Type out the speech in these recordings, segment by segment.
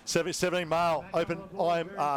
17 male open,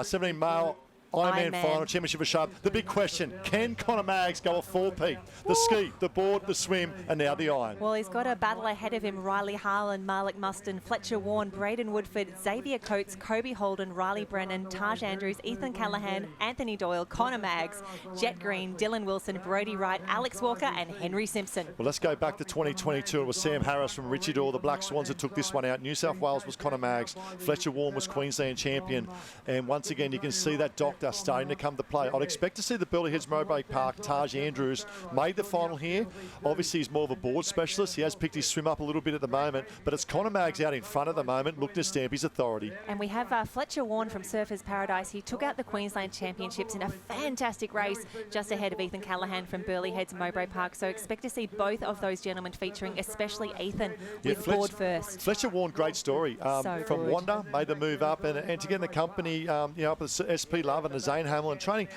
17 male Ironman final championship of Sharp. The big question, can Conor Maggs go a four-peat? The ski, the board, the swim, and now the iron. Well, he's got a battle ahead of him. Riley Harlan, Malik Mustin, Fletcher Warren, Braden Woodford, Xavier Coates, Kobe Holden, Riley Brennan, Taj Andrews, Ethan Callahan, Anthony Doyle, Conor Maggs, Jet Green, Dylan Wilson, Brodie Wright, Alex Walker, and Henry Simpson. Well, let's go back to 2022. It was Sam Harris from Richie Dore, the Black Swans, that took this one out. New South Wales was Conor Maggs. Fletcher Warren was Queensland champion. And once again, you can see that doctor starting to come to play. I'd expect to see the Burleigh Heads Mowbray Park, Taj Andrews, made the final here. Obviously, he's more of a board specialist. He has picked his swim up a little bit at the moment, but it's Conor Maggs out in front at the moment, looking to stamp his authority. And we have Fletcher Warren from Surfers Paradise. He took out the Queensland Championships in a fantastic race, just ahead of Ethan Callahan from Burleigh Heads Mowbray Park. So expect to see both of those gentlemen featuring, especially Ethan, with board first. Fletcher Warren, great story. From Wanda, made the move up, and to get in the company, you know, up at SP Love and the Zane Hamlin, training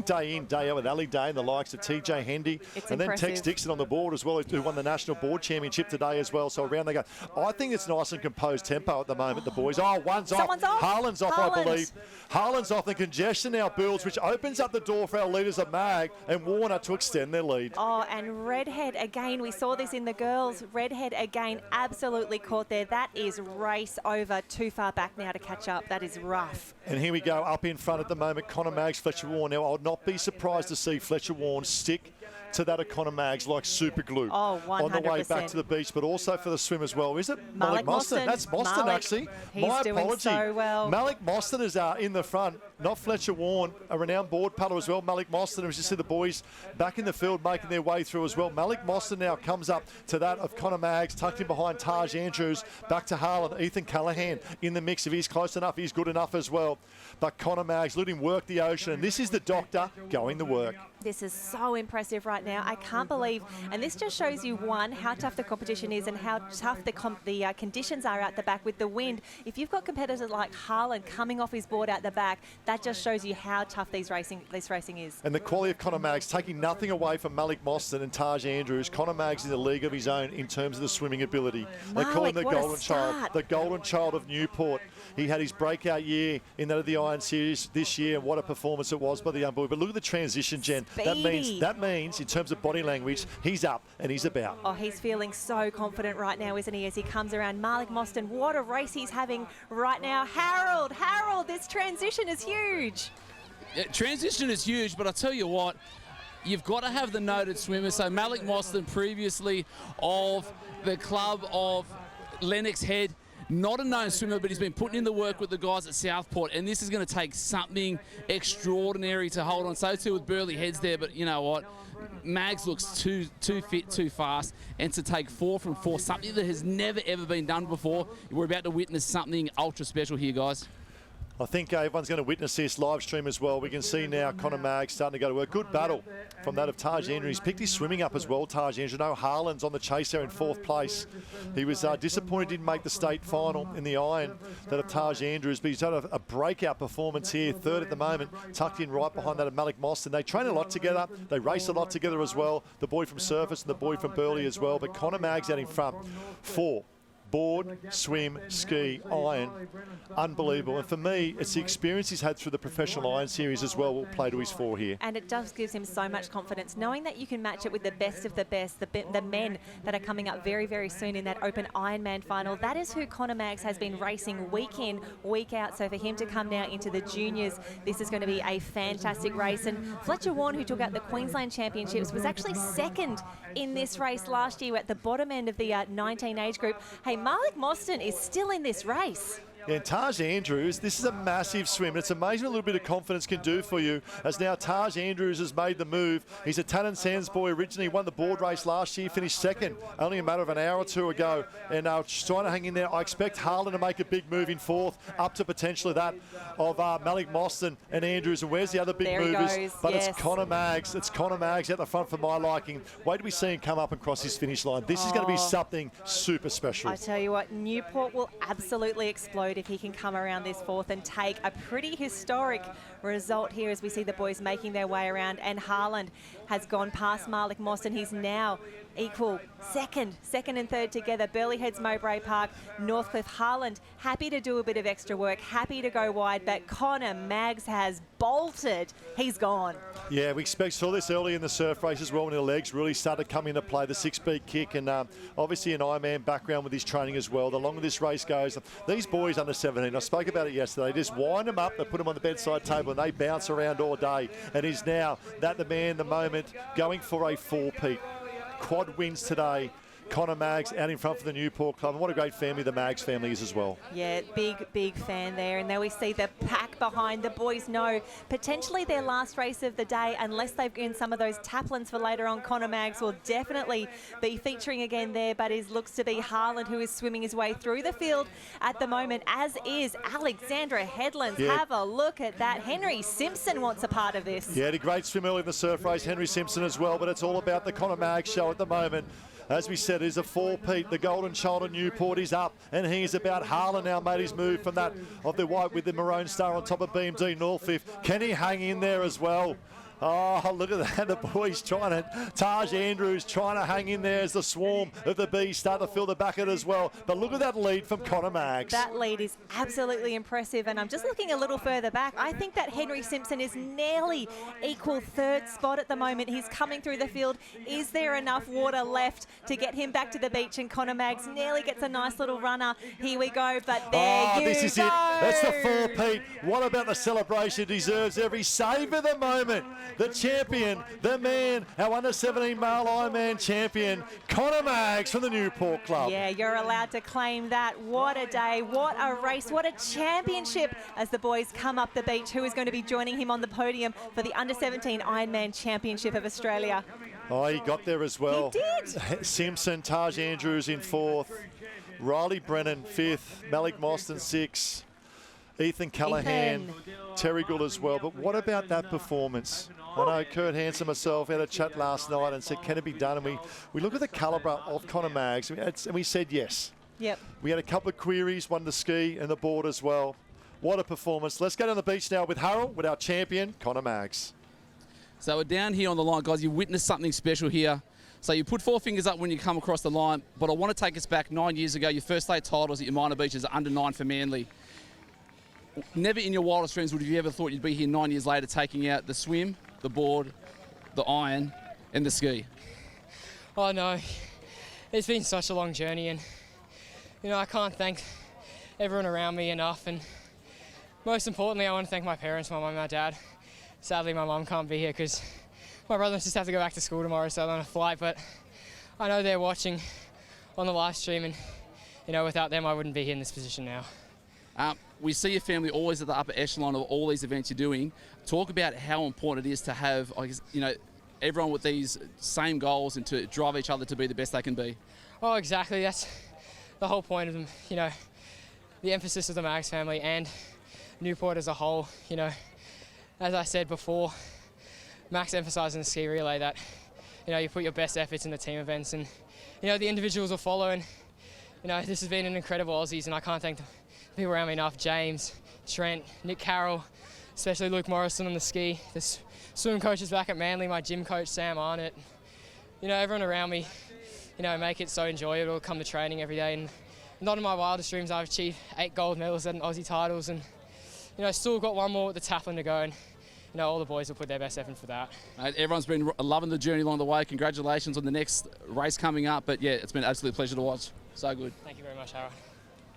day in, day out with Ali Day and the likes of TJ Hendy. And then Tex Dixon on the board as well, who won the National Board Championship today as well. So around they go. I think it's nice and composed tempo at the moment, the boys. Oh, one's off. Harlan's off, I believe. Harlan's off. The congestion now builds, which opens up the door for our leaders of Mag and Warner to extend their lead. Oh, and Redhead again. We saw this in the girls. Redhead again, absolutely caught there. That is race over. Too far back now to catch up. That is rough. And here we go, up in front at the moment, Conor Maggs, Fletcher Warren. Now, I would not be surprised to see Fletcher Warren stick to that of Conor Maggs like super glue. Oh, 100%. On the way back to the beach, but also for the swim as well. Is it Malik Mostyn? That's Mostyn, actually. My apology. So well. Malik Mostyn is in the front, not Fletcher Warren, a renowned board paddler as well. Malik Mostyn, as you see the boys back in the field making their way through as well. Malik Mostyn now comes up to that of Conor Maggs, tucked in behind Taj Andrews, back to Harlan. Ethan Callahan in the mix. If he's close enough, he's good enough as well. But Conor Maggs letting him work the ocean, and this is the doctor going to work. This is so impressive right now. I can't believe, and this just shows you, one, how tough the competition is and how tough the conditions are out the back with the wind. If you've got competitors like Harlan coming off his board out the back, that just shows you how tough this racing is. And the quality of Conor Maggs, taking nothing away from Malik Mostyn and Taj Andrews. Conor Maggs is a league of his own in terms of the swimming ability. They call him the golden child, the golden child of Newport. He had his breakout year in that of the Iron Series this year, and what a performance it was by the young boy. But look at the transition, Jen. That means in terms of body language, he's up and he's about. Oh, he's feeling so confident right now, isn't he, as he comes around. Malik Mostyn, what a race he's having right now. Harold, this transition is huge. Yeah, transition is huge, but I'll tell you what, you've got to have the noted swimmer. So Malik Mostyn, previously of the club of Lennox Head, not a known swimmer, but he's been putting in the work with the guys at Southport, and this is going to take something extraordinary to hold on. So too with Burleigh Heads there, but you know what? Maggs looks too fit, too fast, and to take 4 from 4, something that has never, ever been done before. We're about to witness something ultra special here, guys. I think everyone's going to witness this live stream as well. We can see now Conor Maggs starting to go to work. Good battle from that of Taj Andrews. He's picked his swimming up as well, Taj Andrews. No, Harlan's on the chase there in 4th place. He was disappointed he didn't make the state final in the iron, that of Taj Andrews, but he's had a breakout performance here, 3rd at the moment, tucked in right behind that of Malik Mostyn. They train a lot together. They race a lot together as well. The boy from Surface and the boy from Burleigh as well. But Conor Maggs out in front, 4. Board, swim, ski, iron, unbelievable. And for me, it's the experience he's had through the professional iron series as well will play to his fore here. And it does gives him so much confidence, knowing that you can match it with the best of the best, the men that are coming up very, very soon in that Open Ironman final. That is who Conor Maggs has been racing week in, week out. So for him to come now into the juniors, this is going to be a fantastic race. And Fletcher Warren, who took out the Queensland Championships, was actually 2nd in this race last year at the bottom end of the 19 age group. Hey, Malik Mostyn is still in this race. Yeah, and Taj Andrews, this is a massive swim. It's amazing what a little bit of confidence can do for you, as now Taj Andrews has made the move. He's a Tannen Sands boy originally, won the board race last year, finished 2nd, only a matter of an hour or 2 ago, and trying to hang in there. I expect Harlan to make a big move in 4th, up to potentially that of Malik Mostyn and Andrews. And where's the other big movers? But yes. It's Conor Maggs. It's Conor Maggs out the front for my liking. Wait till we see him come up and cross his finish line. This is going to be something super special. I tell you what, Newport will absolutely explode if he can come around this 4th and take a pretty historic result here as we see the boys making their way around. And Harlan has gone past Malik Mostyn. He's now equal second and third together. Burleigh Heads, Mowbray Park, Northcliffe, Harland, happy to do a bit of extra work, happy to go wide, but Connor Maggs has bolted. He's gone. Yeah, we saw this early in the surf race as well when the legs really started coming into play, the 6-beat kick, and obviously an Ironman background with his training as well. The longer this race goes, these boys under 17, I spoke about it yesterday, they just wind them up, they put them on the bedside table and they bounce around all day, and is now that the man, the moment, going for a 4-peat. Quad wins today. Connor Maggs out in front for the Newport Club. And what a great family the Maggs family is as well. Yeah, big fan there. And there we see the pack behind. The boys know potentially their last race of the day, unless they've earned some of those taplins for later on. Connor Maggs will definitely be featuring again there, but it looks to be Harland who is swimming his way through the field at the moment, as is Alexandra Headlands. Yeah. Have a look at that. Henry Simpson wants a part of this. Yeah, had a great swim early in the surf race. Henry Simpson as well, but it's all about the Connor Maggs show at the moment. As we said, is a 4-peat. The Golden Child of Newport is up, and he's about Harlan now made his move from that of the white with the maroon star on top of BMD Northcliffe. Can he hang in there as well? Oh, look at that. The boys trying to, Taj Andrews trying to hang in there as the swarm of the bees start to fill the bucket as well. But look at that lead from Connor Maggs. That lead is absolutely impressive, and I'm just looking a little further back. I think that Henry Simpson is nearly equal third spot at the moment. He's coming through the field. Is there enough water left to get him back to the beach? And Connor Maggs nearly gets a nice little runner. Here we go, but there you this is go. it. That's the 4-peat. What about the celebration? Deserves every save of the moment. The champion, the man, our under-17 male Ironman champion, Connor Maggs from the Newport Club. Yeah, you're allowed to claim that. What a day, what a race, what a championship as the boys come up the beach. Who is going to be joining him on the podium for the under-17 Ironman Championship of Australia? Oh, he got there as well. He did. Simpson, Taj Andrews in 4th, Riley Brennan 5th, Malik Mostyn 6th, Ethan Callahan, Terry Gould as well. But what about that performance? I know Kurt Hansen myself had a chat last night and said, can it be done? And we look at the calibre of Connor Maggs, and we said yes. Yep. We had a couple of queries, one the ski and the board as well. What a performance. Let's go down the beach now with Harold, with our champion, Connor Maggs. So we're down here on the line, guys. You witnessed something special here. So you put 4 fingers up when you come across the line, but I want to take us back 9 years ago. Your first state titles at your minor beaches are under 9 for Manly. Never in your wildest dreams would you ever thought you'd be here 9 years later taking out the swim, the board, the iron, and the ski. Oh no, it's been such a long journey, and you know, I can't thank everyone around me enough, and most importantly I want to thank my parents, my mum and my dad. Sadly my mum can't be here because my brother just have to go back to school tomorrow, so I'm on a flight, but I know they're watching on the live stream, and you know, without them I wouldn't be here in this position now. We see your family always at the upper echelon of all these events you're doing. Talk about how important it is to have, I guess, you know, everyone with these same goals and to drive each other to be the best they can be. Oh, exactly. That's the whole point of them. You know, the emphasis of the Maggs family and Newport as a whole. You know, as I said before, Max emphasised in the ski relay that, you know, you put your best efforts in the team events, and you know the individuals will follow. And you know, this has been an incredible Aussies, and I can't thank them. People around me enough. James, Trent, Nick Carroll, especially Luke Morrison on the ski, the swim coaches back at Manly, my gym coach Sam Arnott. You know, everyone around me, you know, make it so enjoyable to come to training every day. And not in my wildest dreams, I've achieved 8 gold medals at Aussie titles, and you know, still got one more with the taplin to go, and you know, all the boys will put their best effort for that. Everyone's been loving the journey along the way. Congratulations on the next race coming up, but yeah, it's been an absolute pleasure to watch. So good. Thank you very much, Harold.